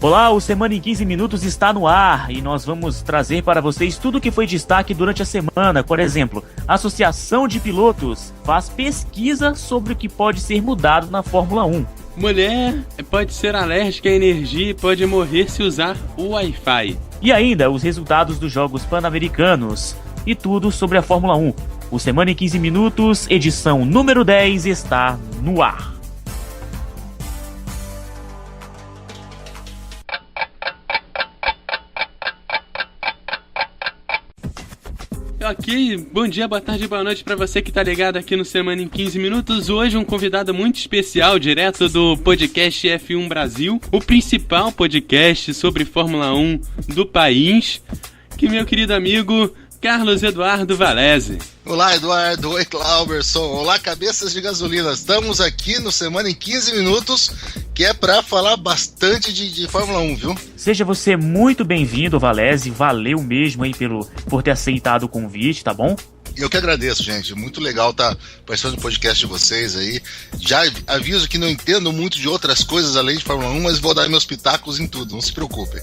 Olá, o Semana em 15 Minutos está no ar e nós vamos trazer para vocês tudo o que foi destaque durante a semana. Por exemplo, a Associação de Pilotos faz pesquisa sobre o que pode ser mudado na Fórmula 1. Mulher pode ser alérgica à energia e pode morrer se usar o Wi-Fi. E ainda os resultados dos Jogos Pan-Americanos e tudo sobre a Fórmula 1. O Semana em 15 Minutos, edição número 10, está no ar. Ok, bom dia, boa tarde, boa noite pra você que tá ligado aqui no Semana em 15 Minutos. Hoje um convidado muito especial, direto do podcast F1 Brasil, o principal podcast sobre Fórmula 1 do país, que meu querido amigo Carlos Eduardo Valese. Olá, Eduardo. Oi, Clauberson. Olá, cabeças de gasolina. Estamos aqui no Semana em 15 Minutos, que é para falar bastante de Fórmula 1, viu? Seja você muito bem-vindo, Valese. Valeu mesmo aí por ter aceitado o convite, tá bom? Eu que agradeço, gente. Muito legal estar participando do podcast de vocês aí. Já aviso que não entendo muito de outras coisas além de Fórmula 1, mas vou dar meus pitacos em tudo. Não se preocupem.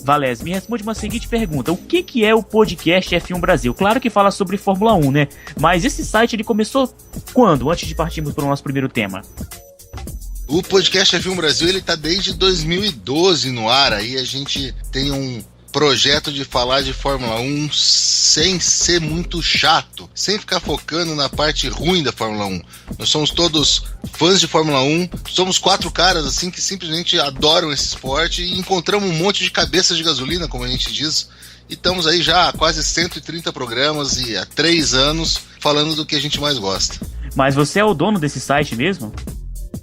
Valese, me responde uma seguinte pergunta. O que é o podcast F1 Brasil? Claro que fala sobre Fórmula 1, né? Mas esse site ele começou quando? Antes de partirmos para o nosso primeiro tema. O podcast F1 Brasil ele tá desde 2012 no ar. Aí a gente tem um projeto de falar de Fórmula 1 sem ser muito chato, sem ficar focando na parte ruim da Fórmula 1. Nós somos todos fãs de Fórmula 1, somos 4 caras assim que simplesmente adoram esse esporte e encontramos um monte de cabeças de gasolina, como a gente diz, e estamos aí já há quase 130 programas e há 3 anos falando do que a gente mais gosta. Mas você é o dono desse site mesmo?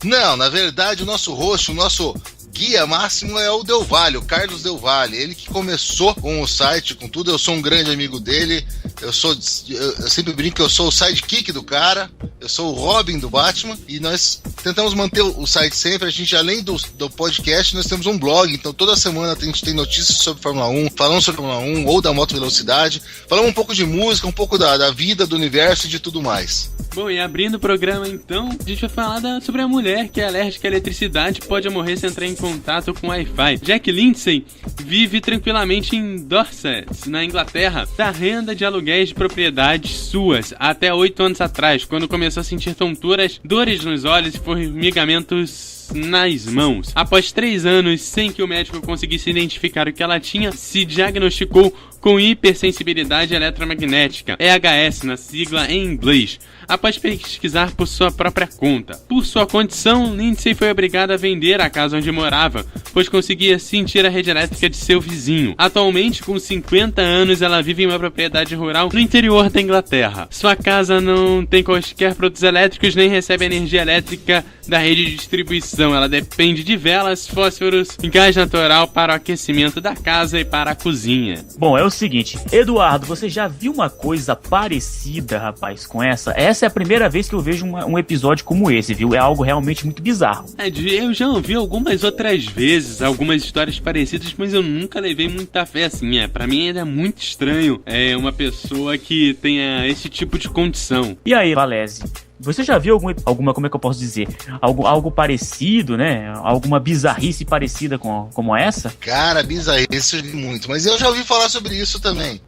Não, na verdade o nosso host, o nosso guia máximo é o Del Valle, o Carlos Del Valle, ele que começou com o site, com tudo. Eu sou um grande amigo dele, eu sempre brinco que eu sou o sidekick do cara, eu sou o Robin do Batman, e nós tentamos manter o site sempre. A gente, além do podcast, nós temos um blog, então toda semana a gente tem notícias sobre Fórmula 1, falamos sobre Fórmula 1 ou da moto velocidade, falamos um pouco de música, um pouco da vida, do universo e de tudo mais. Bom, e abrindo o programa então, a gente vai falar sobre a mulher que é alérgica à eletricidade e pode morrer se entrar em contato com Wi-Fi. Jack Lindsay vive tranquilamente em Dorset, na Inglaterra, da renda de aluguéis de propriedades suas até 8 anos atrás, quando começou a sentir tonturas, dores nos olhos e formigamentos nas mãos. Após 3 anos sem que o médico conseguisse identificar o que ela tinha, se diagnosticou com hipersensibilidade eletromagnética, EHS na sigla em inglês, após pesquisar por sua própria conta. Por sua condição, Lindsay foi obrigada a vender a casa onde morava, pois conseguia sentir a rede elétrica de seu vizinho. Atualmente, com 50 anos, ela vive em uma propriedade rural no interior da Inglaterra. Sua casa não tem quaisquer produtos elétricos nem recebe energia elétrica da rede de distribuição. Ela depende de velas, fósforos e gás natural para o aquecimento da casa e para a cozinha. Bom, é o seguinte, Eduardo, você já viu uma coisa parecida, rapaz, com essa? Essa é a primeira vez que eu vejo um episódio como esse, viu? É algo realmente muito bizarro. Eu já ouvi algumas outras vezes, algumas histórias parecidas, mas eu nunca levei muita fé, assim, pra mim ainda é muito estranho uma pessoa que tenha esse tipo de condição. E aí, Valese? Você já viu alguma, como é que eu posso dizer? Algo parecido, né? Alguma bizarrice parecida como essa? Cara, bizarrice muito, mas eu já ouvi falar sobre isso também.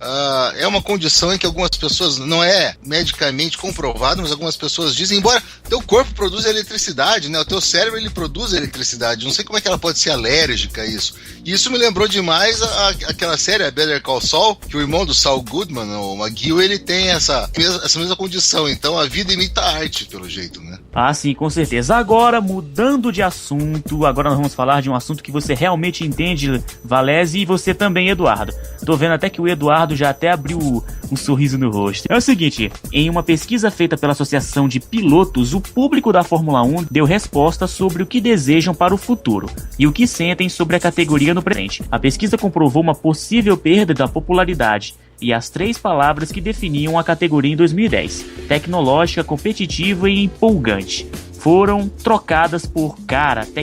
É uma condição em que algumas pessoas, não é medicamente comprovado, mas algumas pessoas dizem, embora teu corpo produza eletricidade, né? O teu cérebro, ele produz eletricidade. Não sei como é que ela pode ser alérgica a isso. E isso me lembrou demais aquela série, a Better Call Saul, que o irmão do Saul Goodman, o McGill, ele tem essa mesma condição. Então a vida imita a arte, pelo jeito, né? Ah, sim, com certeza. Agora, mudando de assunto, agora nós vamos falar de um assunto que você realmente entende, Valese, e você também, Eduardo. Tô vendo até que o Eduardo já até abriu um sorriso no rosto. É o seguinte, em uma pesquisa feita pela Associação de Pilotos, o público da Fórmula 1 deu respostas sobre o que desejam para o futuro e o que sentem sobre a categoria no presente. A pesquisa comprovou uma possível perda da popularidade e as 3 palavras que definiam a categoria em 2010: tecnológica, competitiva e empolgante. Foram trocadas por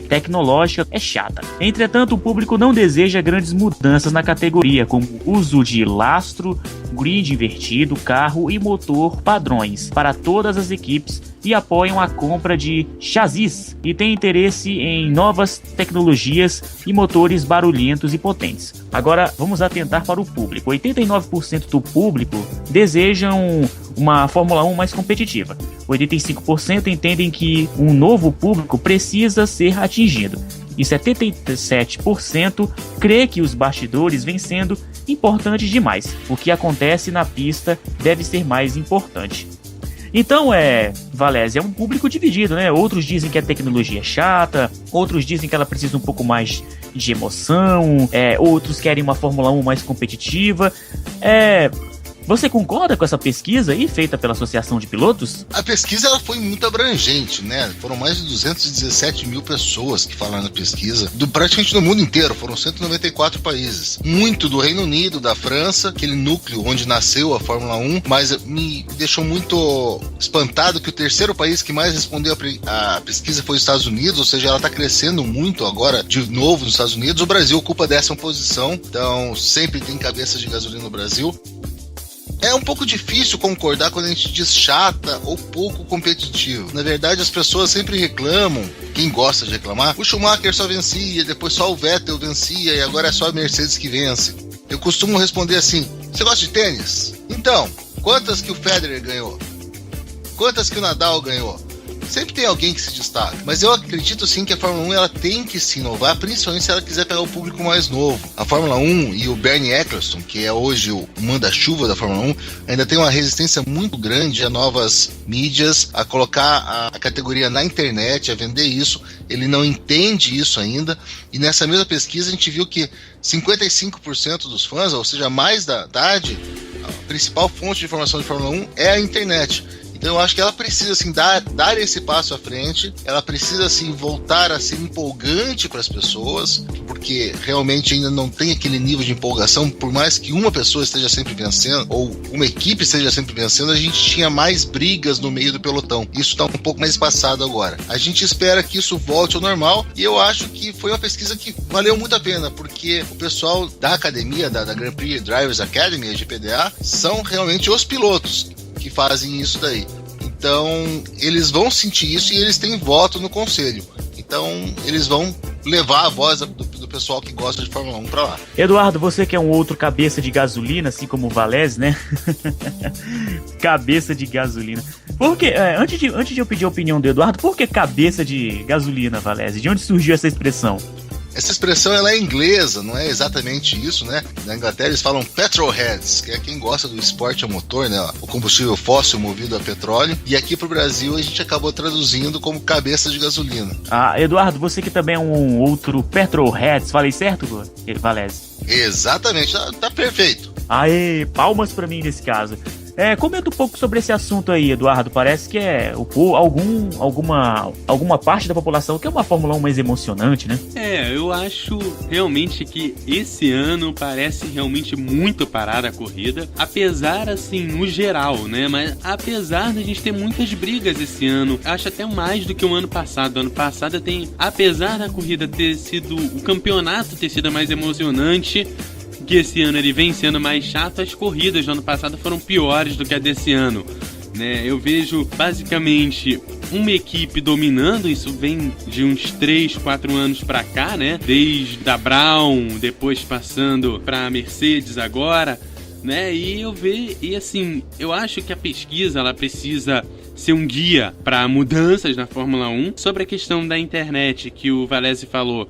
tecnológica é chata. Entretanto, o público não deseja grandes mudanças na categoria, como uso de lastro, grid invertido, carro e motor padrões para todas as equipes e apoiam a compra de chassis e têm interesse em novas tecnologias e motores barulhentos e potentes. Agora, vamos atentar para o público. 89% do público desejam uma Fórmula 1 mais competitiva. 85% entendem que um novo público precisa ser atingido. E 77% crê que os bastidores vêm sendo importantes demais. O que acontece na pista deve ser mais importante. Então, Valese, é um público dividido, né? Outros dizem que a tecnologia é chata, outros dizem que ela precisa um pouco mais de emoção, outros querem uma Fórmula 1 mais competitiva. Você concorda com essa pesquisa aí, feita pela Associação de Pilotos? A pesquisa ela foi muito abrangente, né? Foram mais de 217 mil pessoas que falaram na pesquisa, praticamente no mundo inteiro, foram 194 países. Muito do Reino Unido, da França, aquele núcleo onde nasceu a Fórmula 1, mas me deixou muito espantado que o terceiro país que mais respondeu a pesquisa foi os Estados Unidos, ou seja, ela está crescendo muito agora, de novo nos Estados Unidos. O Brasil ocupa a 10ª posição, então sempre tem cabeça de gasolina no Brasil. É um pouco difícil concordar quando a gente diz chata ou pouco competitivo. Na verdade, as pessoas sempre reclamam, quem gosta de reclamar, o Schumacher só vencia, depois só o Vettel vencia e agora é só a Mercedes que vence. Eu costumo responder assim: você gosta de tênis? Então, quantas que o Federer ganhou? Quantas que o Nadal ganhou? Sempre tem alguém que se destaca, mas eu acredito sim que a Fórmula 1 ela tem que se inovar, principalmente se ela quiser pegar o público mais novo. A Fórmula 1 e o Bernie Eccleston, que é hoje o manda-chuva da Fórmula 1, ainda tem uma resistência muito grande a novas mídias, a colocar a categoria na internet, a vender isso. Ele não entende isso ainda, e nessa mesma pesquisa a gente viu que 55% dos fãs, ou seja, mais da idade, a principal fonte de informação de Fórmula 1 é a internet. Então eu acho que ela precisa assim, dar esse passo à frente, ela precisa assim, voltar a ser empolgante para as pessoas, porque realmente ainda não tem aquele nível de empolgação. Por mais que uma pessoa esteja sempre vencendo, ou uma equipe esteja sempre vencendo, a gente tinha mais brigas no meio do pelotão. Isso está um pouco mais espaçado agora. A gente espera que isso volte ao normal, e eu acho que foi uma pesquisa que valeu muito a pena, porque o pessoal da academia, da Grand Prix Drivers Academy, a GPDA, são realmente os pilotos que fazem isso daí. Então eles vão sentir isso e eles têm voto no conselho. Então eles vão levar a voz do pessoal que gosta de Fórmula 1 para lá. Eduardo, você que é um outro cabeça de gasolina, assim como o Valese, né? Cabeça de gasolina. Por que, antes de eu pedir a opinião do Eduardo, por que cabeça de gasolina, Valese? De onde surgiu essa expressão? Essa expressão ela é inglesa, não é exatamente isso, né? Na Inglaterra eles falam petrolheads, que é quem gosta do esporte a motor, né? O combustível fóssil movido a petróleo. E aqui pro Brasil a gente acabou traduzindo como cabeça de gasolina. Ah, Eduardo, você que também é um outro petrolheads, falei certo, Valese? Exatamente, tá perfeito. Aê, palmas pra mim nesse caso. Comenta um pouco sobre esse assunto aí, Eduardo. Parece que alguma parte da população quer uma Fórmula 1 mais emocionante, né? Eu acho realmente que esse ano parece realmente muito parada a corrida, apesar, assim, no geral, né? Mas apesar da gente ter muitas brigas esse ano, acho até mais do que o ano passado. Ano passado apesar da corrida ter sido, o campeonato ter sido mais emocionante, que esse ano ele vem sendo mais chato, as corridas do ano passado foram piores do que a desse ano, né? Eu vejo basicamente uma equipe dominando, isso vem de uns 3, 4 anos pra cá, né? Desde a Brown, depois passando pra Mercedes agora, né? E eu acho que a pesquisa ela precisa ser um guia para mudanças na Fórmula 1. Sobre a questão da internet que o Valese falou,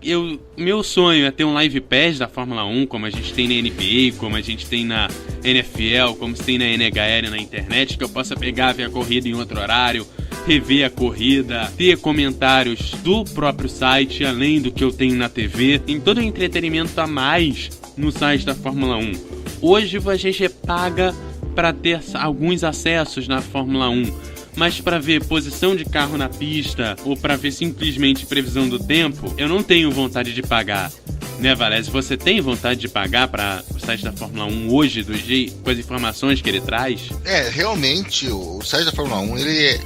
meu sonho é ter um live pass da Fórmula 1, como a gente tem na NBA, como a gente tem na NFL, como se tem na NHL na internet, que eu possa pegar, ver a corrida em outro horário, rever a corrida, ter comentários do próprio site, além do que eu tenho na TV, tem todo o entretenimento a mais no site da Fórmula 1. Hoje a gente paga para ter alguns acessos na Fórmula 1, mas para ver posição de carro na pista ou para ver simplesmente previsão do tempo, eu não tenho vontade de pagar. Né, Valese? Você tem vontade de pagar para o site da Fórmula 1 hoje, com as informações que ele traz? Realmente, o site da Fórmula 1, ele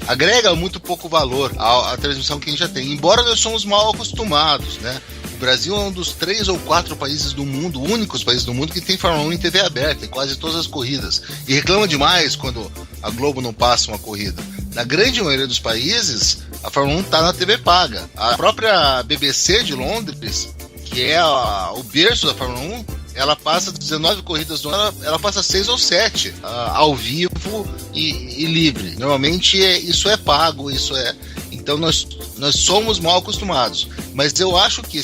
agrega muito pouco valor à transmissão que a gente já tem, embora nós somos mal acostumados, né? O Brasil é um dos 3 ou 4 países do mundo, únicos países do mundo que tem Fórmula 1 em TV aberta, em quase todas as corridas. E reclama demais quando a Globo não passa uma corrida. Na grande maioria dos países, a Fórmula 1 está na TV paga. A própria BBC de Londres, que é o berço da Fórmula 1, ela passa 19 corridas no ano, ela passa 6 ou 7 ao vivo e livre. Normalmente isso é pago, então nós somos mal acostumados. Mas eu acho que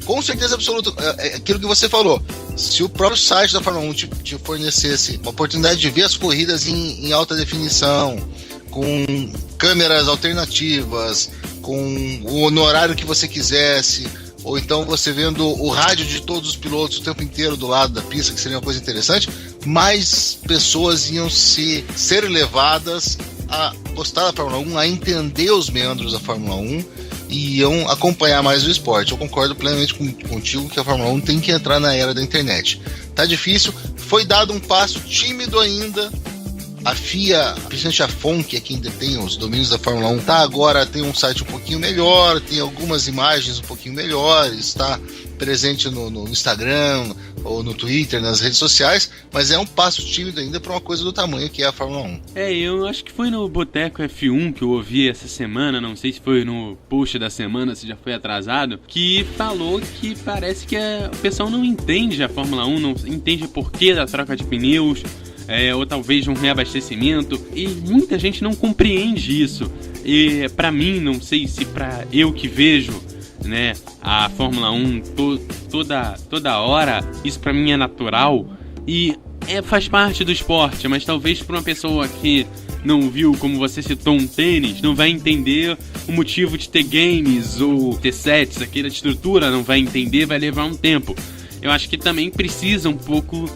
com certeza absoluta, aquilo que você falou, se o próprio site da Fórmula 1 te fornecesse uma oportunidade de ver as corridas em alta definição, com câmeras alternativas, no horário que você quisesse, ou então você vendo o rádio de todos os pilotos o tempo inteiro do lado da pista, que seria uma coisa interessante, mais pessoas iam ser levadas a gostar da Fórmula 1, a entender os meandros da Fórmula 1 e iam acompanhar mais o esporte. Eu concordo plenamente contigo que a Fórmula 1 tem que entrar na era da internet. Tá difícil, foi dado um passo tímido ainda. A FIA, principalmente a FOM, que é quem detém os domínios da Fórmula 1, agora tem um site um pouquinho melhor, tem algumas imagens um pouquinho melhores, está presente no Instagram ou no Twitter, nas redes sociais, mas é um passo tímido ainda para uma coisa do tamanho que é a Fórmula 1. Eu acho que foi no Boteco F1 que eu ouvi essa semana, não sei se foi no post da semana, se já foi atrasado, que falou que parece que o pessoal não entende a Fórmula 1, não entende o porquê da troca de pneus, ou talvez um reabastecimento, e muita gente não compreende isso. E pra mim, não sei se pra eu que vejo, né, a Fórmula 1 toda hora, isso pra mim é natural e faz parte do esporte, mas talvez pra uma pessoa que não viu, como você citou, um tênis, não vai entender o motivo de ter games ou ter sets, aquela estrutura, não vai entender, vai levar um tempo. Eu acho que também precisa um pouco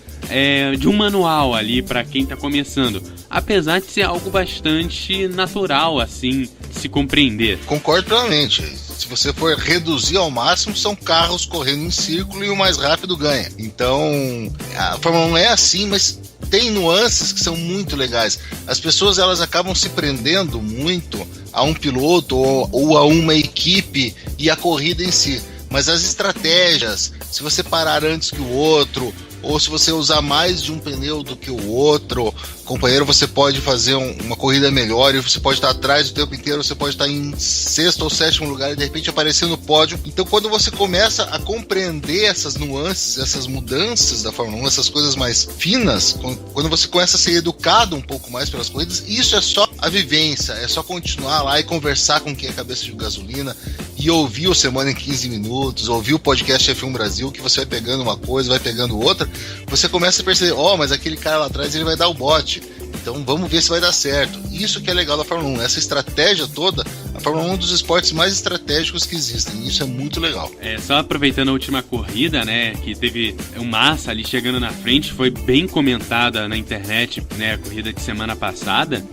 de um manual ali para quem tá começando, apesar de ser algo bastante natural, assim, se compreender. Concordo plenamente. Se você for reduzir ao máximo, são carros correndo em círculo e o mais rápido ganha. Então, a Fórmula 1 é assim, mas tem nuances que são muito legais. As pessoas, elas acabam se prendendo muito a um piloto ou a uma equipe e a corrida em si. Mas as estratégias, se você parar antes que o outro, ou se você usar mais de um pneu do que o outro, companheiro, você pode fazer uma corrida melhor, e você pode estar atrás o tempo inteiro, você pode estar em sexto ou sétimo lugar e de repente aparecer no pódio. Então, quando você começa a compreender essas nuances, essas mudanças da Fórmula 1, essas coisas mais finas, quando você começa a ser educado um pouco mais pelas corridas, isso é só a vivência, é só continuar lá e conversar com quem é cabeça de gasolina e ouvir o Semana em 15 Minutos, ouvir o podcast F1 Brasil, que você vai pegando uma coisa, vai pegando outra, você começa a perceber, mas aquele cara lá atrás ele vai dar o bote, então vamos ver se vai dar certo. Isso que é legal da Fórmula 1, essa estratégia toda. A Fórmula 1 é um dos esportes mais estratégicos que existem, e isso é muito legal. Só aproveitando a última corrida, né, que teve o Massa ali chegando na frente, foi bem comentada na internet, né, a corrida de semana passada.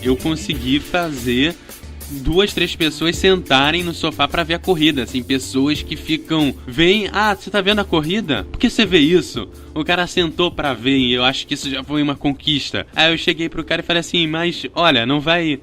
Eu consegui fazer 2, 3 pessoas sentarem no sofá pra ver a corrida, assim, pessoas que ficam, você tá vendo a corrida? Por que você vê isso? O cara sentou pra ver, e eu acho que isso já foi uma conquista. Aí eu cheguei pro cara e falei assim, mas olha, não vai,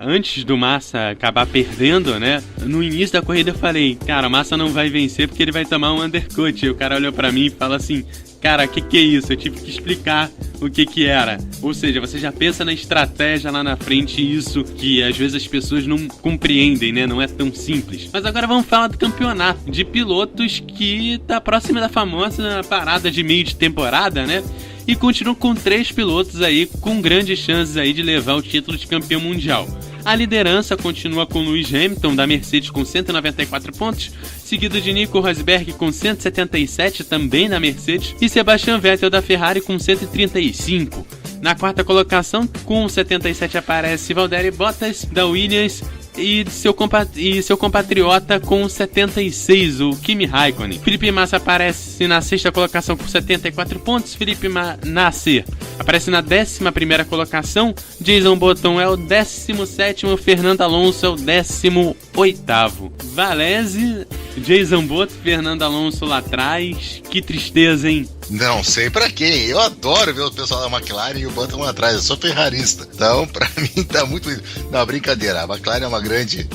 antes do Massa acabar perdendo, né, no início da corrida eu falei, cara, o Massa não vai vencer porque ele vai tomar um undercut. E o cara olhou pra mim e fala assim, cara, o que é isso? Eu tive que explicar o que era. Ou seja, você já pensa na estratégia lá na frente, isso que às vezes as pessoas não compreendem, né? Não é tão simples. Mas agora vamos falar do campeonato de pilotos, que tá próximo da famosa parada de meio de temporada, né? E continua com 3 pilotos aí com grandes chances aí de levar o título de campeão mundial. A liderança continua com Lewis Hamilton, da Mercedes, com 194 pontos, seguido de Nico Rosberg com 177, também da Mercedes, e Sebastian Vettel, da Ferrari, com 135. Na quarta colocação, com 77, aparece Valtteri Bottas, da Williams, e seu compatriota com 76, o Kimi Raikkonen. Felipe Massa aparece na sexta colocação com 74 pontos. Felipe Nasser aparece na 11ª colocação. Jason Button é o 17º. Fernando Alonso é o 18º. Valese, Jason Button, Fernando Alonso lá atrás. Que tristeza, hein? Não sei pra quem. Eu adoro ver o pessoal da McLaren e o Button lá atrás. Eu sou ferrarista. Então, pra mim, tá muito... Não, brincadeira. A McLaren é uma grande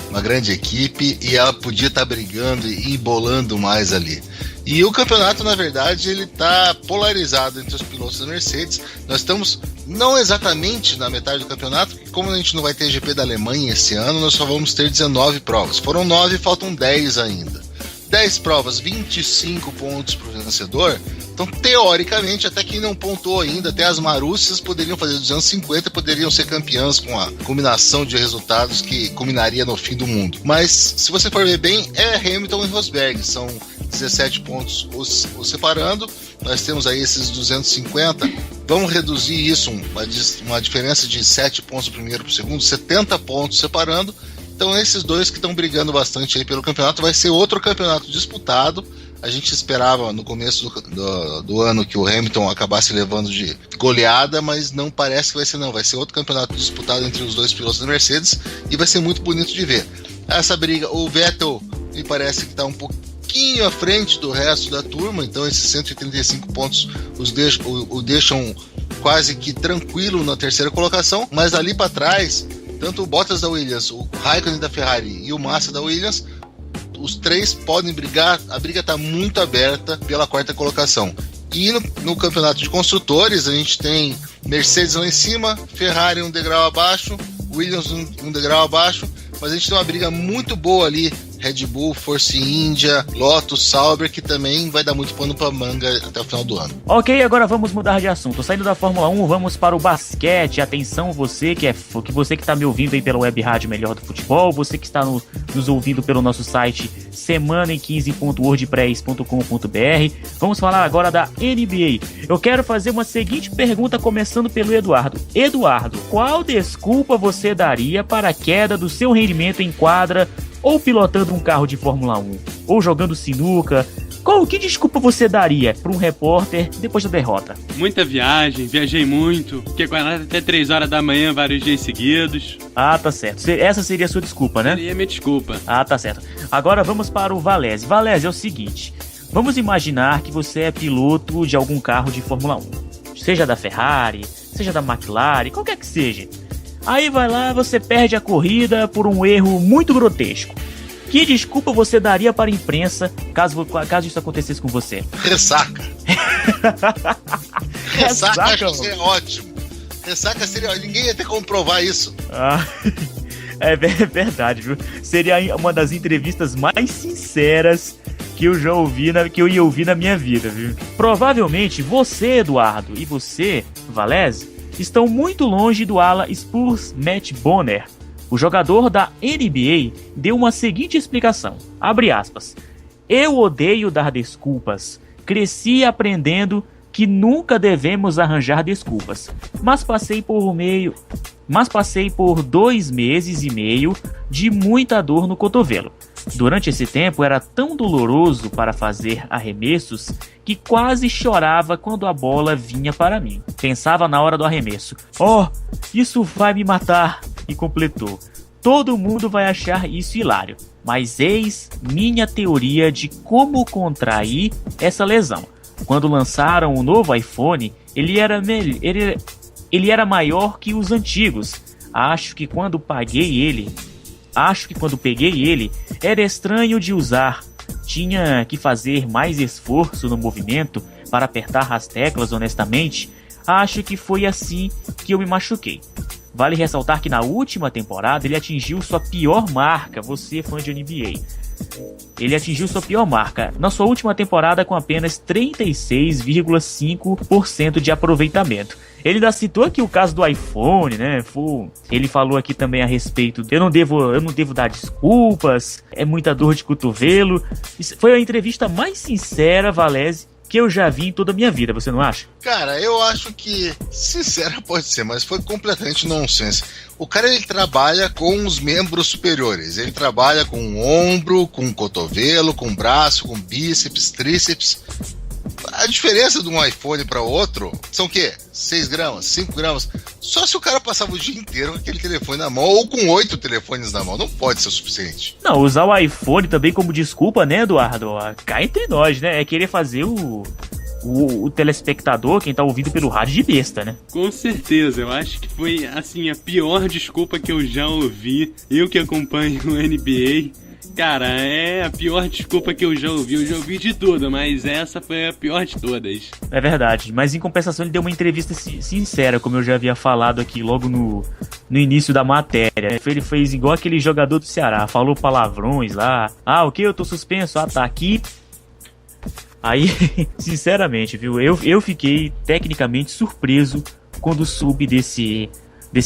equipe e ela podia estar brigando e bolando mais ali. E o campeonato, na verdade, ele tá polarizado entre os pilotos da Mercedes. Nós estamos não exatamente na metade do campeonato, porque como a gente não vai ter GP da Alemanha esse ano, nós só vamos ter 19 provas. Foram 9, faltam 10 ainda. 10 provas, 25 pontos para o vencedor. Então, teoricamente, até quem não pontuou ainda, até as Marussias poderiam fazer 250, poderiam ser campeãs com a combinação de resultados que culminaria no fim do mundo. Mas, se você for ver bem, é Hamilton e Rosberg, são 17 pontos os separando. Nós temos aí esses 250. Vamos reduzir isso, uma diferença de 7 pontos do primeiro para o segundo, 70 pontos separando. Então esses dois que estão brigando bastante aí pelo campeonato, vai ser outro campeonato disputado. A gente esperava no começo do ano que o Hamilton acabasse levando de goleada, mas não parece que vai ser não. Vai ser outro campeonato disputado entre os dois pilotos da Mercedes e vai ser muito bonito de ver. Essa briga, o Vettel me parece que está um pouquinho à frente do resto da turma, então esses 185 pontos o deixam quase que tranquilo na terceira colocação, mas ali para trás, tanto o Bottas da Williams, o Raikkonen da Ferrari e o Massa da Williams, os três podem brigar, a briga está muito aberta pela quarta colocação. E no campeonato de construtores, a gente tem Mercedes lá em cima, Ferrari um degrau abaixo, Williams um degrau abaixo, mas a gente tem uma briga muito boa ali, Red Bull, Force India, Lotus, Sauber, que também vai dar muito pano pra manga até o final do ano. Ok, agora vamos mudar de assunto. Saindo da Fórmula 1, vamos para o basquete. Atenção, você que está me ouvindo aí pela Web Rádio Melhor do Futebol, você que está nos ouvindo pelo nosso site semanaem15.wordpress.com.br. Vamos falar agora da NBA. Eu quero fazer uma seguinte pergunta, começando pelo Eduardo. Eduardo, qual desculpa você daria para a queda do seu rendimento em quadra, ou pilotando um carro de Fórmula 1, ou jogando sinuca? Que desculpa você daria para um repórter depois da derrota? Muita viajei muito, fiquei acordado até 3 horas da manhã vários dias seguidos. Ah, tá certo. Essa seria a sua desculpa, né? Seria a minha desculpa. Ah, tá certo. Agora vamos para o Valese. Valese, é o seguinte, vamos imaginar que você é piloto de algum carro de Fórmula 1, seja da Ferrari, seja da McLaren, qualquer que seja. Aí vai lá, você perde a corrida por um erro muito grotesco. Que desculpa você daria para a imprensa caso isso acontecesse com você? Ressaca. Ressaca acho que seria ótimo. Ressaca seria... Ninguém ia ter como provar isso. Ah, é verdade, viu? Seria uma das entrevistas mais sinceras que eu já ouvi, que eu ia ouvir na minha vida, viu? Provavelmente você, Eduardo, e você, Valese, estão muito longe do ala Spurs Matt Bonner. O jogador da NBA deu uma seguinte explicação, abre aspas: eu odeio dar desculpas, cresci aprendendo que nunca devemos arranjar desculpas, mas passei por 2 meses e meio de muita dor no cotovelo. Durante esse tempo era tão doloroso para fazer arremessos que quase chorava quando a bola vinha para mim. Pensava na hora do arremesso: isso vai me matar. E completou: todo mundo vai achar isso hilário, mas eis minha teoria de como contrair essa lesão. Quando lançaram o novo iPhone, ele era maior que os antigos. Acho que quando peguei ele, era estranho de usar. Tinha que fazer mais esforço no movimento para apertar as teclas, honestamente. Acho que foi assim que eu me machuquei. Vale ressaltar que na última temporada ele atingiu sua pior marca, você fã de NBA. Ele atingiu sua pior marca na sua última temporada com apenas 36,5% de aproveitamento. Ele ainda citou aqui o caso do iPhone, né? Ele falou aqui também a respeito eu não devo dar desculpas, é muita dor de cotovelo. Isso foi a entrevista mais sincera, Valese, que eu já vi em toda a minha vida, você não acha? Cara, eu acho que sincera pode ser, mas foi completamente nonsense. O cara, ele trabalha com os membros superiores, ele trabalha com o ombro, com o cotovelo, com o braço, com bíceps, tríceps. A diferença de um iPhone para outro são o quê? 6 gramas, 5 gramas. Só se o cara passava o dia inteiro com aquele telefone na mão ou com 8 telefones na mão. Não pode ser o suficiente. Não, usar o iPhone também como desculpa, né, Eduardo? Cá entre nós, né? É querer fazer o telespectador, quem tá ouvindo pelo rádio, de besta, né? Com certeza, eu acho que foi, assim, a pior desculpa que eu já ouvi. Eu que acompanho o NBA... Cara, é a pior desculpa que eu já ouvi. Eu já ouvi de tudo, mas essa foi a pior de todas. É verdade, mas em compensação ele deu uma entrevista sincera, como eu já havia falado aqui logo no início da matéria. Ele fez igual aquele jogador do Ceará, falou palavrões lá. Ah, o que? Eu tô suspenso? Ah, tá aqui. Aí, sinceramente, viu? Eu fiquei tecnicamente surpreso quando soube desse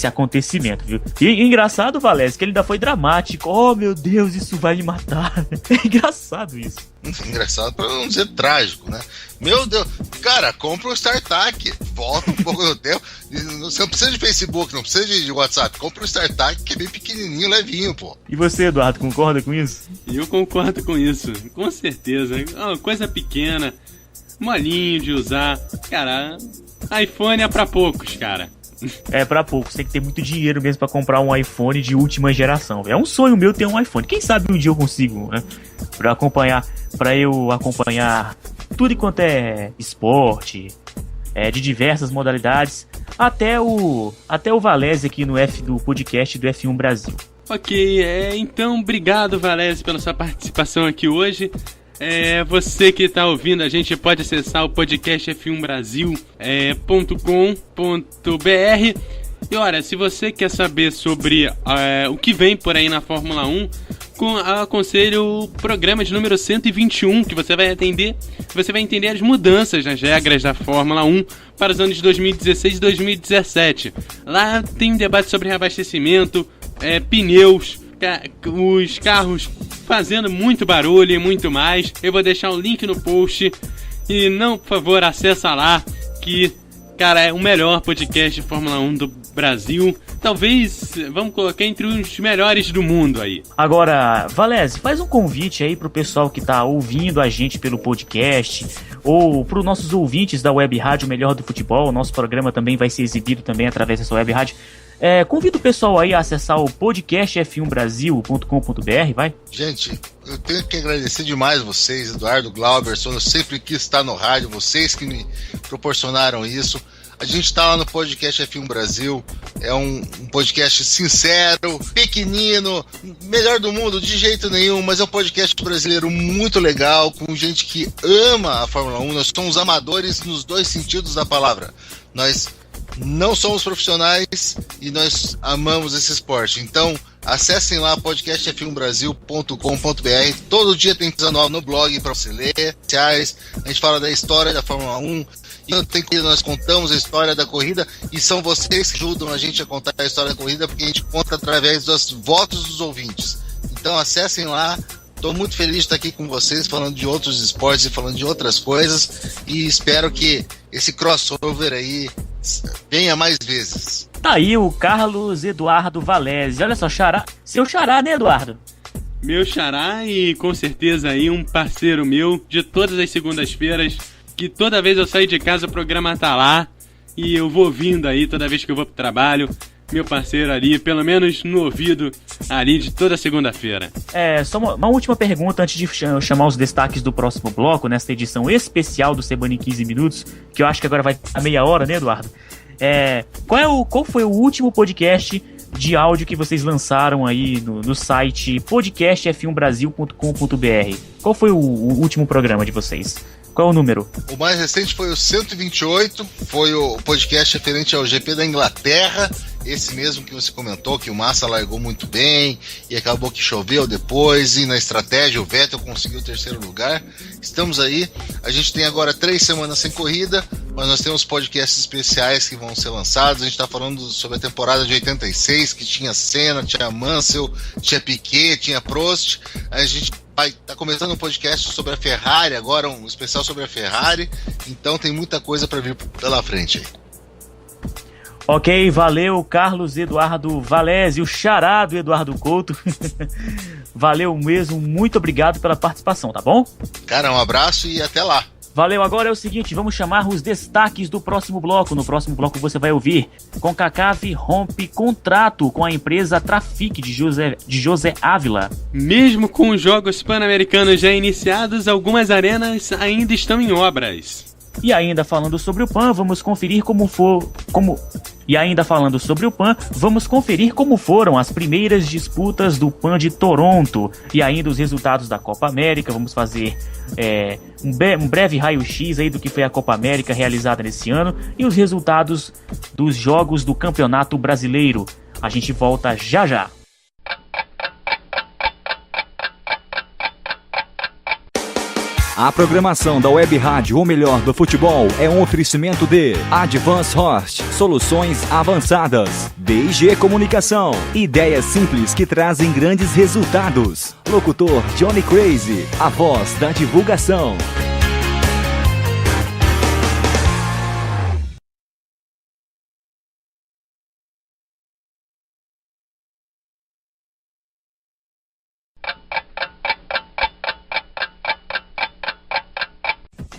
acontecimento, viu? E engraçado, Valese, que ele ainda foi dramático. Oh, meu Deus, isso vai me matar. É engraçado isso. Engraçado pra não dizer trágico, né? Meu Deus, cara, compra um StarTAC, volta um pouco no tempo. Você não precisa de Facebook, não precisa de WhatsApp. Compra um StarTAC que é bem pequenininho, levinho, pô. E você, Eduardo, concorda com isso? Eu concordo com isso, com certeza. Uma coisa pequena, molinho de usar. Cara, iPhone é pra poucos, cara. É pra poucos, tem que ter muito dinheiro mesmo pra comprar um iPhone de última geração. É um sonho meu ter um iPhone. Quem sabe um dia eu consigo, né? Pra eu acompanhar tudo enquanto é esporte, de diversas modalidades, até o Valese aqui do podcast do F1 Brasil. Ok, então obrigado, Valese, pela sua participação aqui hoje. Você que está ouvindo, a gente pode acessar o podcast f1brasil.com.br. E olha, se você quer saber sobre o que vem por aí na Fórmula 1, aconselho o programa de número 121, que você vai entender as mudanças nas regras da Fórmula 1 para os anos de 2016 e 2017. Lá tem um debate sobre reabastecimento, pneus, os carros fazendo muito barulho e muito mais. Eu vou deixar o link no post. E não, por favor, acessa lá, que, cara, é o melhor podcast de Fórmula 1 do Brasil. Talvez, vamos colocar entre os melhores do mundo aí. Agora, Valese, faz um convite aí pro pessoal que tá ouvindo a gente pelo podcast, ou pros nossos ouvintes da Web Rádio Melhor do Futebol. O nosso programa também vai ser exibido também através dessa Web Rádio. Convido o pessoal aí a acessar o podcast f1brasil.com.br, vai? Gente, eu tenho que agradecer demais vocês, Eduardo, Glauberson. Eu sempre quis estar no rádio, vocês que me proporcionaram isso. A gente está lá no podcast F1 Brasil, é um podcast sincero, pequenino, melhor do mundo de jeito nenhum, mas é um podcast brasileiro muito legal, com gente que ama a Fórmula 1. Nós somos amadores nos dois sentidos da palavra. Nós não somos profissionais e nós amamos esse esporte. Então, acessem lá podcastf1brasil.com.br. Todo dia tem coisa nova no blog para você ler. A gente fala da história da Fórmula 1. E nós contamos a história da corrida e são vocês que ajudam a gente a contar a história da corrida, porque a gente conta através dos votos dos ouvintes. Então acessem lá. Estou muito feliz de estar aqui com vocês, falando de outros esportes e falando de outras coisas, e espero que esse crossover aí venha mais vezes. Tá aí o Carlos Eduardo Valese. Olha só, xará, seu xará, né, Eduardo? Meu xará e com certeza aí um parceiro meu de todas as segundas-feiras, que toda vez eu saio de casa o programa tá lá e eu vou vindo aí toda vez que eu vou pro trabalho. Meu parceiro ali, pelo menos no ouvido ali de toda segunda-feira. Só uma última pergunta antes de chamar os destaques do próximo bloco, nesta edição especial do Semana em 15 Minutos, que eu acho que agora vai a meia hora, né, Eduardo? Qual foi o último podcast de áudio que vocês lançaram aí no site podcastf1brasil.com.br? Qual foi o último programa de vocês? Qual é o número? O mais recente foi o 128, foi o podcast referente ao GP da Inglaterra, esse mesmo que você comentou, que o Massa largou muito bem e acabou que choveu depois, e na estratégia o Vettel conseguiu o terceiro lugar. Estamos aí, a gente tem agora 3 semanas sem corrida, mas nós temos podcasts especiais que vão ser lançados. A gente está falando sobre a temporada de 86, que tinha Senna, tinha Mansell, tinha Piquet, tinha Prost. A gente tá começando um podcast sobre a Ferrari agora, um especial sobre a Ferrari, então tem muita coisa para vir pela frente aí. Ok, valeu Carlos Eduardo Valese, o xará do Eduardo Couto. Valeu mesmo, muito obrigado pela participação, tá bom? Cara, um abraço e até lá. Valeu, agora é o seguinte, vamos chamar os destaques do próximo bloco. No próximo bloco você vai ouvir: CONCACAF rompe contrato com a empresa Trafic de José Ávila. Mesmo com os Jogos Pan-Americanos já iniciados, algumas arenas ainda estão em obras. E ainda falando sobre o PAN, vamos conferir como E ainda falando sobre o PAN, vamos conferir como foram as primeiras disputas do PAN de Toronto e ainda os resultados da Copa América. Vamos fazer um breve raio-x aí do que foi a Copa América realizada nesse ano e os resultados dos jogos do Campeonato Brasileiro. A gente volta já já. A programação da Web Rádio O Melhor do Futebol é um oferecimento de Advance Host, soluções avançadas, DG Comunicação, ideias simples que trazem grandes resultados. Locutor Johnny Crazy, a voz da divulgação.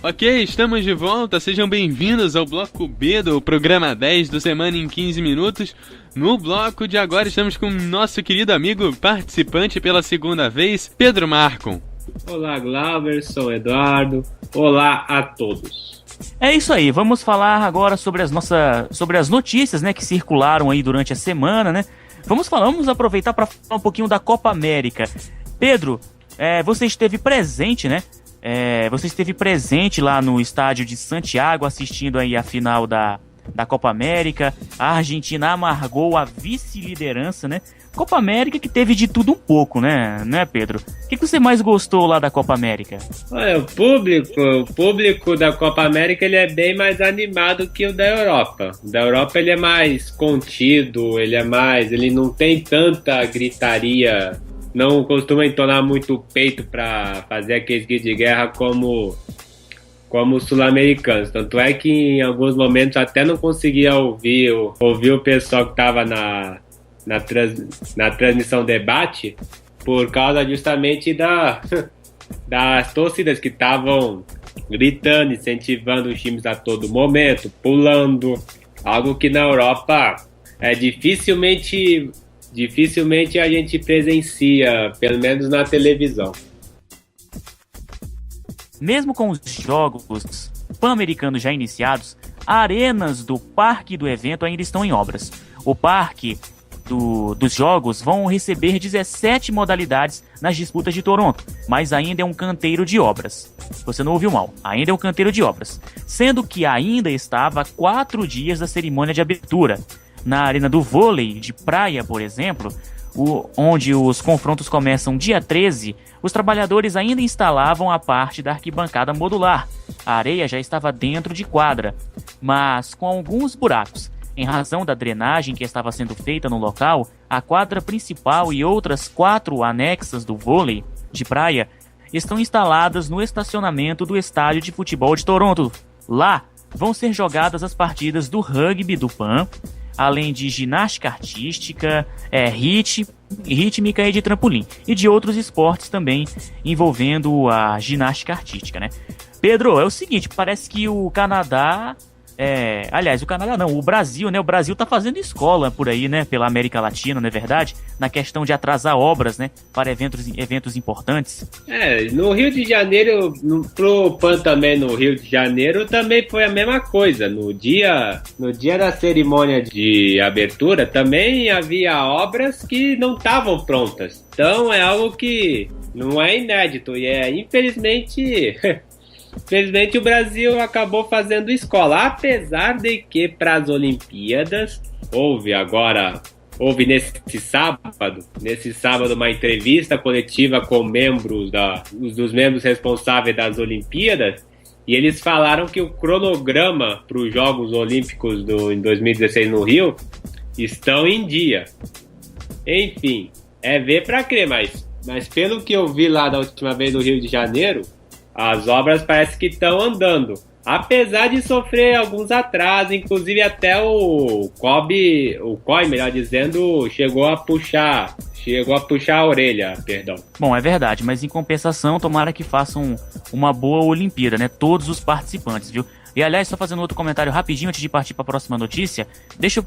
Ok, estamos de volta, sejam bem-vindos ao bloco B do programa 10 do Semana em 15 Minutos. No bloco de agora estamos com nosso querido amigo participante pela segunda vez, Pedro Marcon. Olá, Glauber, sou Eduardo. Olá a todos. É isso aí, vamos falar agora sobre as notícias, né, que circularam aí durante a semana, né? Vamos aproveitar para falar um pouquinho da Copa América. Pedro, você esteve presente, né? Você esteve presente lá no estádio de Santiago assistindo aí a final da Copa América. A Argentina amargou a vice-liderança, né? Copa América que teve de tudo um pouco, né, Pedro? O que você mais gostou lá da Copa América? Olha, o público da Copa América ele é bem mais animado que o da Europa. O da Europa ele é mais contido, ele não tem tanta gritaria, não costuma entonar muito o peito para fazer aqueles gritos de guerra como os sul-americanos. Tanto é que em alguns momentos até não conseguia ouvir o pessoal que estava na transmissão debate por causa justamente das torcidas que estavam gritando, incentivando os times a todo momento, pulando, algo que na Europa dificilmente a gente presencia, pelo menos na televisão. Mesmo com os jogos pan-americanos já iniciados, arenas do parque do evento ainda estão em obras. O parque dos jogos vão receber 17 modalidades nas disputas de Toronto, mas ainda é um canteiro de obras. Você não ouviu mal, ainda é um canteiro de obras. Sendo que ainda estava a 4 dias da cerimônia de abertura. Na arena do vôlei de praia, por exemplo, onde os confrontos começam dia 13, os trabalhadores ainda instalavam a parte da arquibancada modular. A areia já estava dentro de quadra, mas com alguns buracos. Em razão da drenagem que estava sendo feita no local, a quadra principal e outras 4 anexas do vôlei de praia estão instaladas no estacionamento do estádio de futebol de Toronto. Lá vão ser jogadas as partidas do rugby do PAN, além de ginástica artística, rítmica e de trampolim, e de outros esportes também envolvendo a ginástica artística, né? Pedro, é o seguinte, parece que o Canadá... aliás, o Canadá não, o Brasil, né? O Brasil tá fazendo escola por aí, né? Pela América Latina, não é verdade? Na questão de atrasar obras, né? Para eventos importantes. No Rio de Janeiro, pro PAN também no Rio de Janeiro, também foi a mesma coisa. No dia da cerimônia de abertura, também havia obras que não estavam prontas. Então é algo que não é inédito e infelizmente... Infelizmente o Brasil acabou fazendo escola, apesar de que para as Olimpíadas houve nesse sábado uma entrevista coletiva com dos membros responsáveis das Olimpíadas, e eles falaram que o cronograma para os Jogos Olímpicos em 2016 no Rio estão em dia. Enfim, ver para crer, mas pelo que eu vi lá da última vez no Rio de Janeiro, as obras parece que estão andando, apesar de sofrer alguns atrasos, inclusive até o COI, melhor dizendo, chegou a puxar a orelha, perdão. Bom, é verdade, mas em compensação, tomara que façam uma boa Olimpíada, né? Todos os participantes, viu? E aliás, só fazendo outro comentário rapidinho antes de partir para a próxima notícia,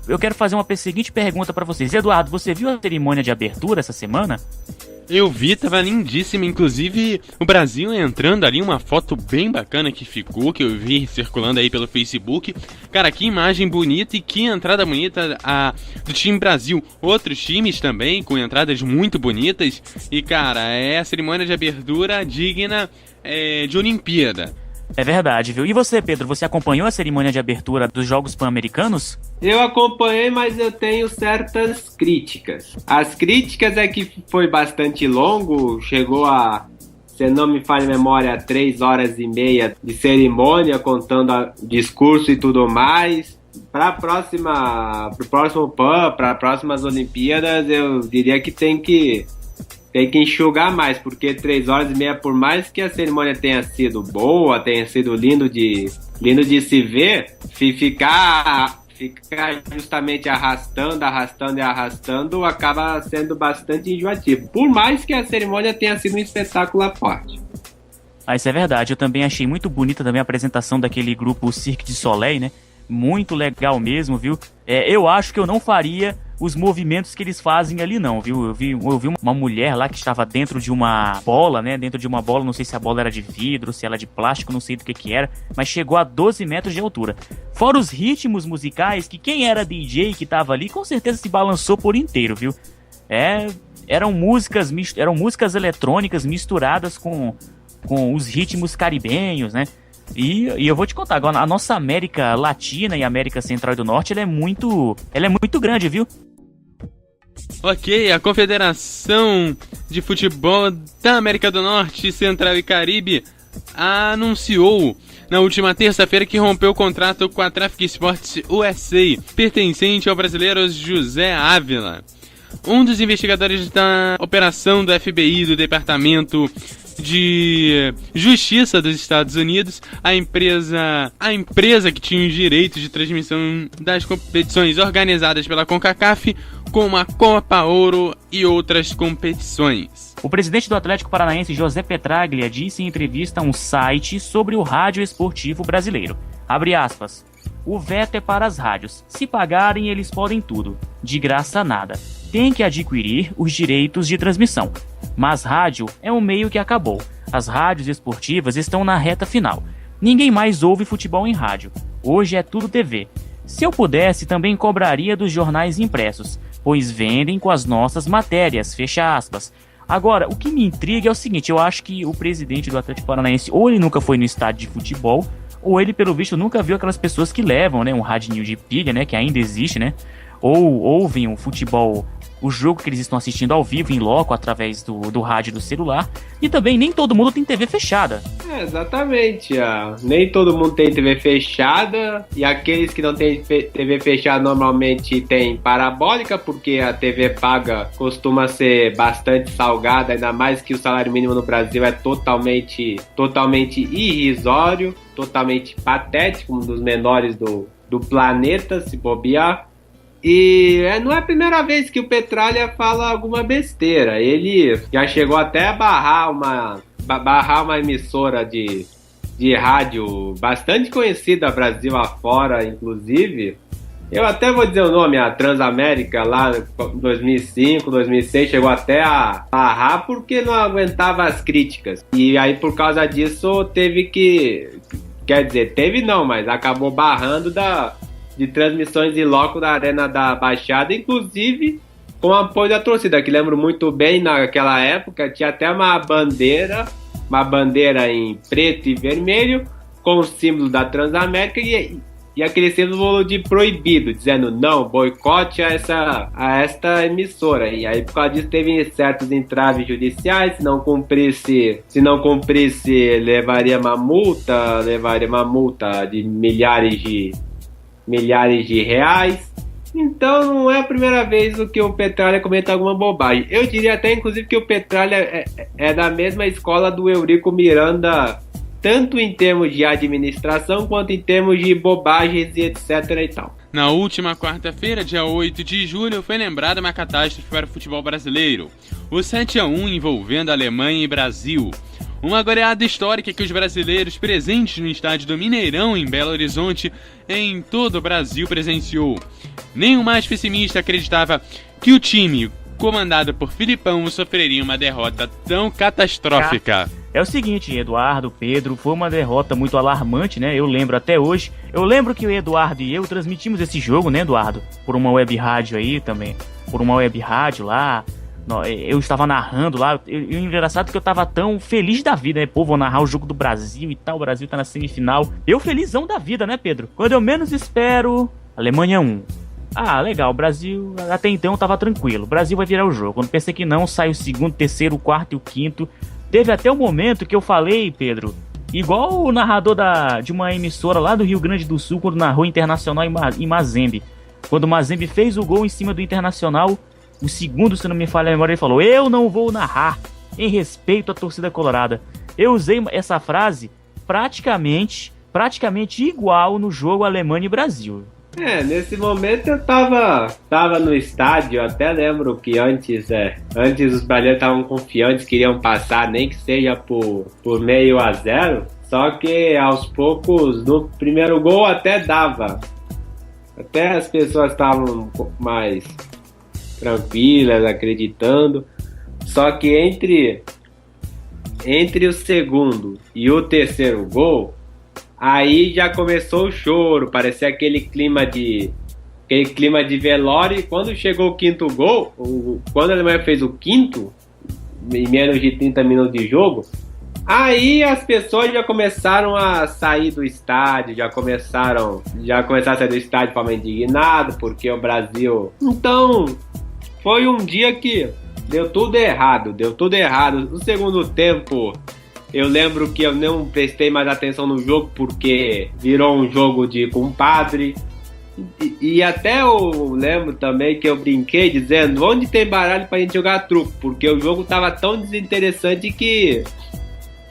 eu quero fazer uma seguinte pergunta para vocês. Eduardo, você viu a cerimônia de abertura essa semana? Eu vi, tava lindíssima, inclusive o Brasil entrando ali, uma foto bem bacana que ficou, que eu vi circulando aí pelo Facebook. Cara, que imagem bonita e que entrada bonita do time Brasil. Outros times também com entradas muito bonitas e, cara, é a cerimônia de abertura digna de Olimpíada. É verdade, viu? E você, Pedro, você acompanhou a cerimônia de abertura dos Jogos Pan-Americanos? Eu acompanhei, mas eu tenho certas críticas. As críticas é que foi bastante longo, chegou a, se não me falha a memória, 3 horas e meia de cerimônia, contando discurso e tudo mais. Para o próximo PAN, para as próximas Olimpíadas, eu diria que tem que enxugar mais, porque 3 horas e meia, por mais que a cerimônia tenha sido boa, tenha sido lindo de se ver, ficar justamente arrastando, acaba sendo bastante enjoativo. Por mais que a cerimônia tenha sido um espetáculo à parte. Isso é verdade. Eu também achei muito bonita também a apresentação daquele grupo Cirque du Soleil, né? Muito legal mesmo, viu? Eu acho que eu não faria os movimentos que eles fazem ali não, viu? Eu vi uma mulher lá que estava dentro de uma bola, né? Dentro de uma bola, não sei se a bola era de vidro, se ela era de plástico, não sei do que era, mas chegou a 12 metros de altura. Fora os ritmos musicais, que quem era DJ que tava ali, com certeza se balançou por inteiro, viu? Eram músicas eletrônicas misturadas com os ritmos caribenhos, né? E eu vou te contar, agora, a nossa América Latina e América Central e do Norte, ela é muito grande, viu? Ok, a Confederação de Futebol da América do Norte, Central e Caribe anunciou na última terça-feira que rompeu o contrato com a Traffic Sports USA, pertencente ao brasileiro José Ávila. Um dos investigadores da operação do FBI, do Departamento de Justiça dos Estados Unidos, a empresa que tinha os direitos de transmissão das competições organizadas pela CONCACAF, como a Copa Ouro e outras competições. O presidente do Atlético Paranaense, José Petraglia, disse em entrevista a um site sobre o rádio esportivo brasileiro, abre aspas, o veto é para as rádios, se pagarem eles podem tudo, de graça nada, tem que adquirir os direitos de transmissão. Mas rádio é um meio que acabou. As rádios esportivas estão na reta final. Ninguém mais ouve futebol em rádio. Hoje é tudo TV. Se eu pudesse, também cobraria dos jornais impressos, pois vendem com as nossas matérias, fecha aspas. Agora, o que me intriga é o seguinte, eu acho que o presidente do Atlético Paranaense, ou ele nunca foi no estádio de futebol, ou ele, pelo visto, nunca viu aquelas pessoas que levam, né, um radinho de pilha, né, que ainda existe, né, ou ouvem o futebol, o jogo que eles estão assistindo ao vivo, em loco, através do rádio do celular. E também nem todo mundo tem TV fechada. Exatamente. Nem todo mundo tem TV fechada. E aqueles que não têm TV fechada normalmente tem parabólica, porque a TV paga costuma ser bastante salgada, ainda mais que o salário mínimo no Brasil é totalmente irrisório, totalmente patético, um dos menores do planeta, se bobear. E não é a primeira vez que o Petraglia fala alguma besteira. Ele já chegou até a barrar uma emissora de rádio bastante conhecida Brasil afora, inclusive. Eu até vou dizer o nome, a Transamérica, lá em 2005, 2006, chegou até a barrar porque não aguentava as críticas. E aí, por causa disso, mas acabou barrando de transmissões em loco da Arena da Baixada, inclusive com apoio da torcida, que lembro muito bem, naquela época tinha até uma bandeira em preto e vermelho com o símbolo da Transamérica e aquele símbolo de proibido, dizendo não, boicote a esta emissora. E aí, por causa disso, teve certos entraves judiciais. Se não cumprisse, levaria uma multa de milhares de reais. Então não é a primeira vez que o Petraglia comenta alguma bobagem. Eu diria até, inclusive, que o Petraglia é da mesma escola do Eurico Miranda, tanto em termos de administração quanto em termos de bobagens e etc e tal. Na última quarta-feira, dia 8 de julho, foi lembrada uma catástrofe para o futebol brasileiro. O 7-1 envolvendo Alemanha e Brasil. Uma goleada histórica que os brasileiros presentes no estádio do Mineirão, em Belo Horizonte, em todo o Brasil, presenciou. Nem o mais pessimista acreditava que o time, comandada por Filipão, sofreria uma derrota tão catastrófica? É o seguinte, Eduardo, Pedro, foi uma derrota muito alarmante, né? Eu lembro até hoje. Eu lembro que o Eduardo e eu transmitimos esse jogo, né, Eduardo? Por uma web rádio aí também. Por uma web rádio lá. Eu estava narrando lá. E o engraçado é que eu tava tão feliz da vida, né? Pô, vou narrar o jogo do Brasil e tal. O Brasil tá na semifinal. Eu felizão da vida, né, Pedro? Quando eu menos espero, Alemanha 1. Ah, legal, o Brasil até então tava tranquilo. O Brasil vai virar o jogo. Quando pensei que não, sai o segundo, terceiro, o quarto e o quinto. Teve até um momento que eu falei, Pedro, igual o narrador de uma emissora lá do Rio Grande do Sul, quando narrou Internacional em Mazembe. Quando o Mazembe fez o gol em cima do Internacional, o segundo, se não me falha a memória, ele falou: eu não vou narrar, em respeito à torcida colorada. Eu usei essa frase praticamente igual no jogo Alemanha e Brasil. Nesse momento eu tava no estádio, até lembro que antes os brasileiros estavam confiantes, queriam passar, nem que seja por meio a 0, só que aos poucos, no primeiro gol até dava, até as pessoas estavam mais tranquilas, acreditando, só que entre o segundo e o terceiro gol, aí já começou o choro, parecia aquele clima de velório. E quando chegou o quinto gol, quando a Alemanha fez o quinto, em menos de 30 minutos de jogo, aí as pessoas já começaram a sair do estádio, já começaram a sair do estádio de forma indignada, porque o Brasil... Então, foi um dia que deu tudo errado. No segundo tempo... Eu lembro que eu não prestei mais atenção no jogo porque virou um jogo de compadre. E até eu lembro também que eu brinquei dizendo: onde tem baralho pra gente jogar truco? Porque o jogo tava tão desinteressante que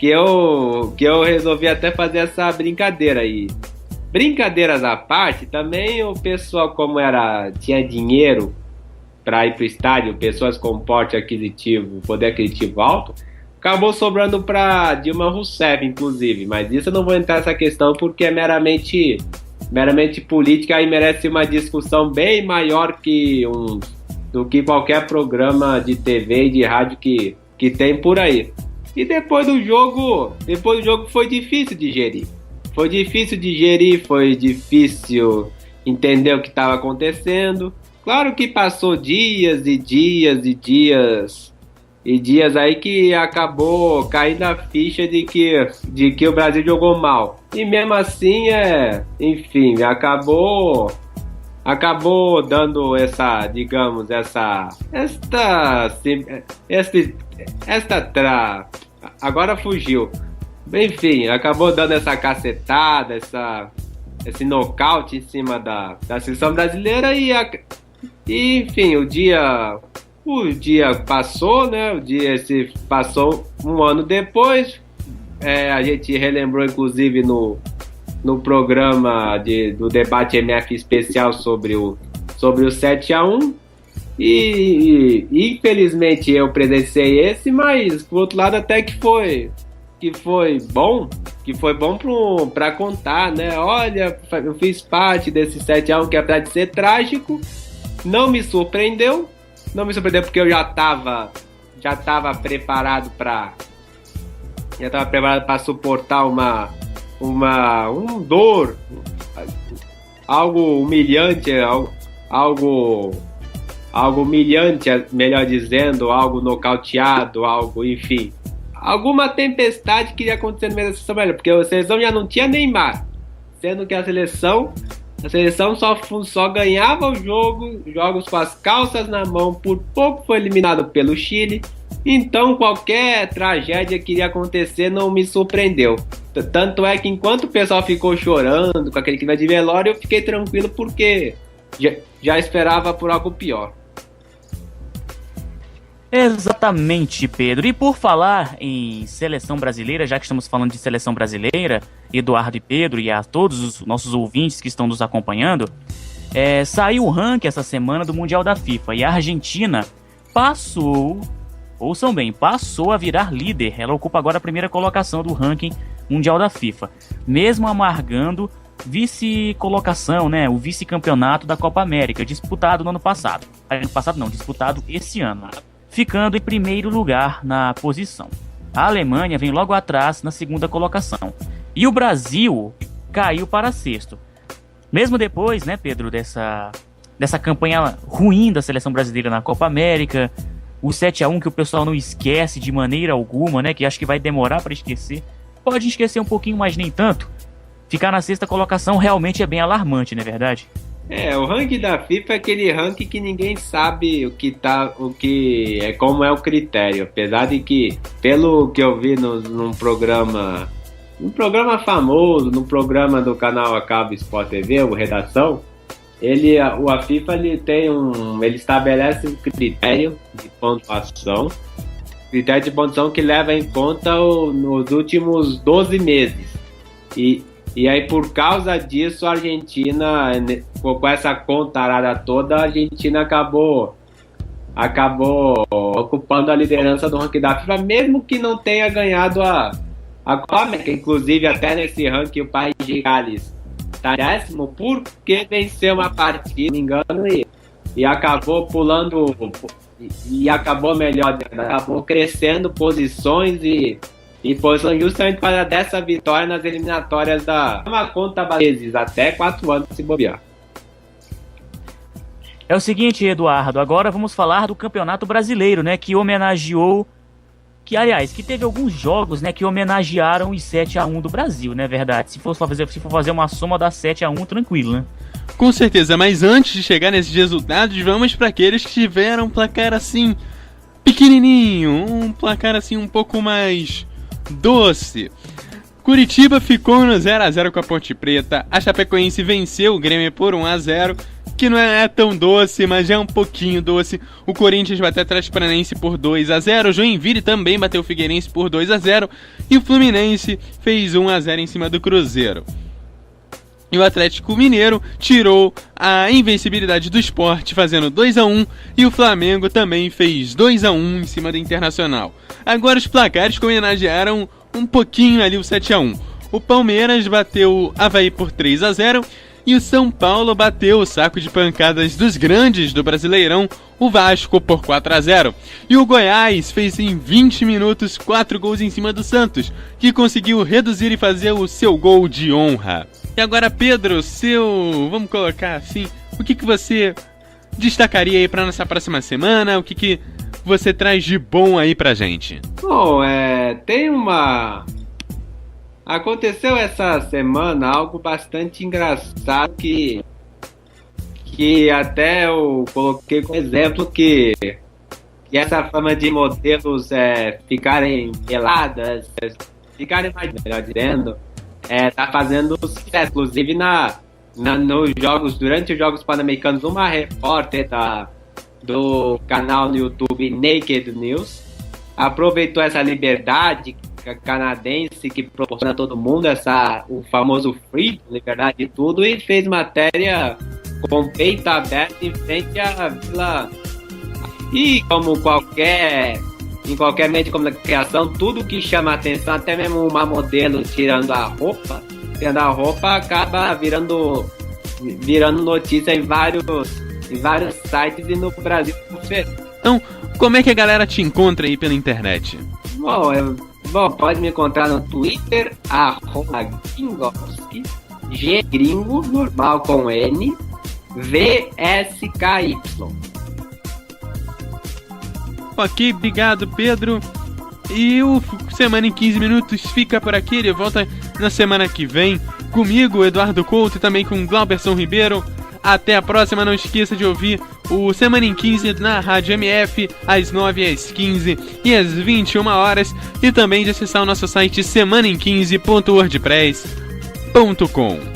eu resolvi até fazer essa brincadeira aí. Brincadeiras à parte, também o pessoal, como tinha dinheiro pra ir pro estádio, pessoas com poder aquisitivo alto, acabou sobrando para Dilma Rousseff, inclusive. Mas isso eu não vou entrar nessa questão porque é meramente política e merece uma discussão bem maior do que qualquer programa de TV e de rádio que tem por aí. E depois do jogo foi difícil digerir. Foi difícil entender o que estava acontecendo. Claro que passou dias e dias aí que acabou caindo a ficha de que o Brasil jogou mal. E mesmo assim, enfim, acabou dando agora fugiu. Enfim, acabou dando essa cacetada, esse nocaute em cima da seleção brasileira e enfim, o dia passou, né? O dia se passou um ano depois. A gente relembrou, inclusive, no programa do debate MF especial sobre o 7-1. E infelizmente eu presenciei esse, mas por outro lado até que foi bom para contar, né? Olha, eu fiz parte desse 7-1 que apesar de ser trágico, não me surpreendeu porque eu já estava preparado para suportar um dor, algo humilhante, algo humilhante, melhor dizendo, algo nocauteado, enfim, alguma tempestade que ia acontecer no meio da seleção, porque a seleção já não tinha Neymar, sendo que a seleção só ganhava os jogos com as calças na mão, por pouco foi eliminado pelo Chile. Então qualquer tragédia que iria acontecer não me surpreendeu. Tanto é que enquanto o pessoal ficou chorando com aquele clima de velório, eu fiquei tranquilo porque já esperava por algo pior. Exatamente, Pedro. E por falar em seleção brasileira, já que estamos falando de seleção brasileira, Eduardo e Pedro, e a todos os nossos ouvintes que estão nos acompanhando, saiu o ranking essa semana do Mundial da FIFA e a Argentina passou a virar líder. Ela ocupa agora a primeira colocação do ranking mundial da FIFA, mesmo amargando vice-colocação, né, o vice-campeonato da Copa América, disputado no ano passado. Ano passado não, disputado esse ano, ficando em primeiro lugar na posição. A Alemanha vem logo atrás na segunda colocação. E o Brasil caiu para sexto. Mesmo depois, né, Pedro, dessa campanha ruim da seleção brasileira na Copa América, o 7-1 que o pessoal não esquece de maneira alguma, né, que acho que vai demorar para esquecer. Pode esquecer um pouquinho, mas nem tanto. Ficar na sexta colocação realmente é bem alarmante, não é verdade? O ranking da FIFA é aquele ranking que ninguém sabe como é o critério. Apesar de que, pelo que eu vi num programa famoso, num programa do canal Acabo Sport TV, o Redação, a FIFA ele estabelece um critério de pontuação, que leva em conta nos últimos 12 meses. E aí, por causa disso, a Argentina, com essa contarada toda, a Argentina acabou ocupando a liderança do ranking da FIFA, mesmo que não tenha ganhado a Copa América. Inclusive, até nesse ranking, o país de Gales está 10º, porque venceu uma partida, se não me engano, e acabou pulando, e acabou melhor, acabou crescendo posições e posições justamente para dessa vitória nas eliminatórias uma conta vezes, até 4 anos se bobear. É o seguinte, Eduardo, agora vamos falar do Campeonato Brasileiro, né, que teve alguns jogos, né, que homenagearam os 7-1 do Brasil, né, verdade? Se for fazer uma soma, dá 7-1 tranquilo, né? Com certeza, mas antes de chegar nesses resultados, vamos para aqueles que tiveram um placar assim, pequenininho, um placar assim um pouco mais doce. Curitiba ficou no 0-0 com a Ponte Preta. A Chapecoense venceu o Grêmio por 1-0, que não é tão doce, mas é um pouquinho doce. O Corinthians bateu o Atlético Paranaense por 2-0. O Joinville também bateu o Figueirense por 2-0. E o Fluminense fez 1-0 em cima do Cruzeiro. E o Atlético Mineiro tirou a invencibilidade do Sport, fazendo 2-1, e o Flamengo também fez 2-1 em cima do Internacional. Agora os placares que homenagearam um pouquinho ali o 7-1. O Palmeiras bateu o Avaí por 3-0, e o São Paulo bateu o saco de pancadas dos grandes do Brasileirão, o Vasco, por 4-0. E o Goiás fez em 20 minutos 4 gols em cima do Santos, que conseguiu reduzir e fazer o seu gol de honra. E agora, Pedro, vamos colocar assim, o que você destacaria aí para nossa próxima semana? O que você traz de bom aí pra gente? Bom, aconteceu essa semana algo bastante engraçado que até eu coloquei como exemplo que essa fama de modelos ficarem peladas, ficarem mais, melhor dizendo, tá fazendo sucesso. Inclusive nos jogos, durante os Jogos Pan-Americanos, uma repórter do canal no YouTube Naked News aproveitou essa liberdade canadense que proporciona a todo mundo o famoso free, liberdade de tudo, e fez matéria com peito aberto em frente à Vila. E como em qualquer meio de comunicação, tudo que chama atenção, até mesmo uma modelo tirando a roupa, acaba virando notícia em vários sites e no Brasil. Então, como é que a galera te encontra aí pela internet? Bom, pode me encontrar no Twitter, @Gringowski, Gringo, normal com N, VSKY. Ok, obrigado, Pedro. E o Semana em 15 Minutos fica por aqui. Ele volta na semana que vem comigo, Eduardo Couto, e também com Glauberson Ribeiro. Até a próxima. Não esqueça de ouvir o Semana em 15 na Rádio MF às 9, às 15 e às 21 horas. E também de acessar o nosso site semanaem15.wordpress.com.